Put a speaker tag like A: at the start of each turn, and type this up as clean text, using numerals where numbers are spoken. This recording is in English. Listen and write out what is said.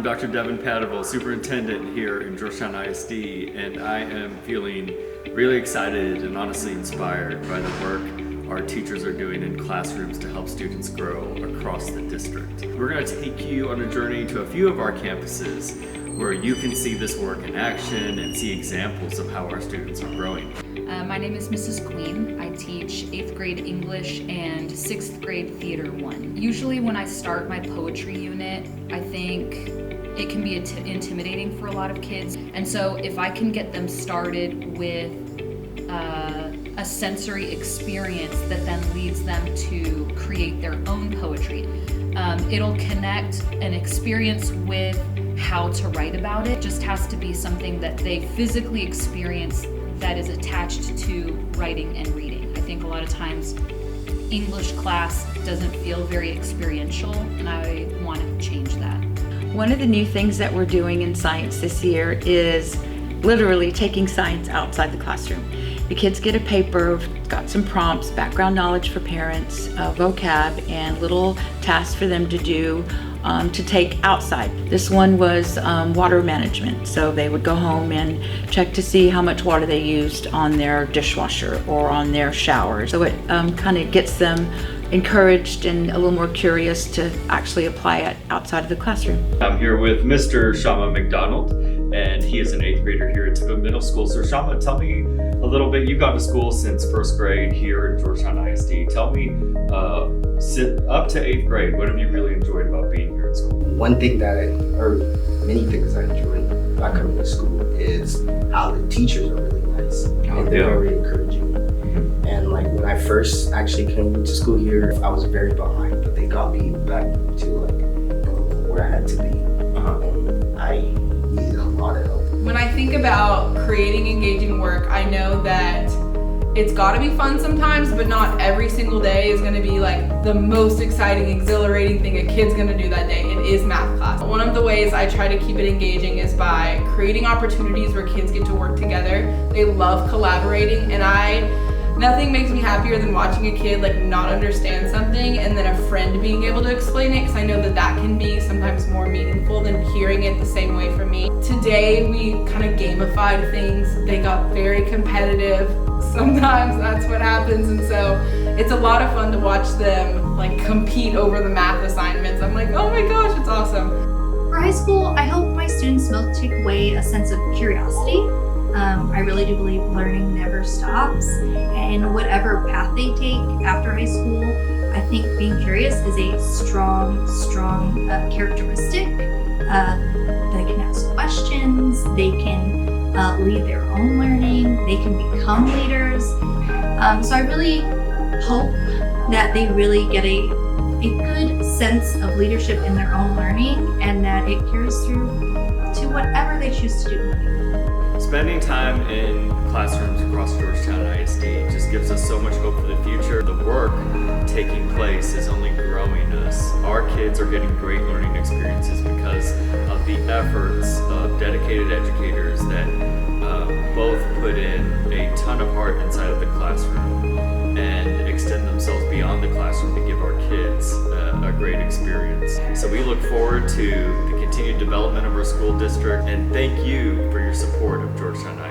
A: I'm Dr. Devin Padaville, Superintendent here in Georgetown ISD, and I am feeling really excited and honestly inspired by the work our teachers are doing in classrooms to help students grow across the district. We're going to take you on a journey to a few of our campuses where you can see this work in action and see examples of how our students are growing.
B: My name is Mrs. Queen. I teach 8th grade English and 6th grade Theater 1. Usually when I start my poetry unit, I think it can be intimidating for a lot of kids. And so if I can get them started with a sensory experience that then leads them to create their own poetry, it'll connect an experience with how to write about it. It just has to be something that they physically experience that is attached to writing and reading. I think a lot of times English class doesn't feel very experiential, and I want to change that.
C: One of the new things that we're doing in science this year is literally taking science outside the classroom. The kids get a paper, got some prompts, background knowledge for parents, vocab, and little tasks for them to do to take outside. This one was water management. So they would go home and check to see how much water they used on their dishwasher or on their shower. So it kind of gets them encouraged and a little more curious to actually apply it outside of the classroom.
A: I'm here with Mr. Sha McDonald, and he is an 8th grader here at Tacoma Middle School. So Sha, tell me a little bit. You've gone to school since 1st grade here at Georgetown ISD. Tell me, up to 8th grade, what have you really enjoyed about being here at school?
D: One thing many things I enjoy about coming to school is how the teachers are really nice and they're very encouraging. And like when I first actually came to school here, I was very behind, but they got me back to where I had to be. And I needed a lot of help.
E: When I think about creating engaging work, I know that it's got to be fun sometimes, but not every single day is going to be like the most exciting, exhilarating thing a kid's going to do that day. It is math class. One of the ways I try to keep it engaging is by creating opportunities where kids get to work together. They love collaborating, and nothing makes me happier than watching a kid not understand something and then a friend being able to explain it, because I know that can be sometimes more meaningful than hearing it the same way from me. Today we kind of gamified things. They got very competitive. Sometimes that's what happens, and so it's a lot of fun to watch them compete over the math assignments. I'm like, oh my gosh, it's awesome.
F: For high school, I hope my students will take away a sense of curiosity. I really do believe learning never stops, and whatever path they take after high school, I think being curious is a strong characteristic. They can ask questions, they can lead their own learning, they can become leaders. So I really hope that they really get a good sense of leadership in their own learning, and that it carries through to whatever they choose to do.
A: Spending time in classrooms across Georgetown ISD just gives us so much hope for the future. The work taking place is only growing us. Our kids are getting great learning experiences because of the efforts of dedicated educators that both put in a ton of heart inside of the classroom and extend themselves beyond the classroom to give our kids a great experience. So we look forward to the continued development of our school district, and thank you for your support of Georgetown ISD.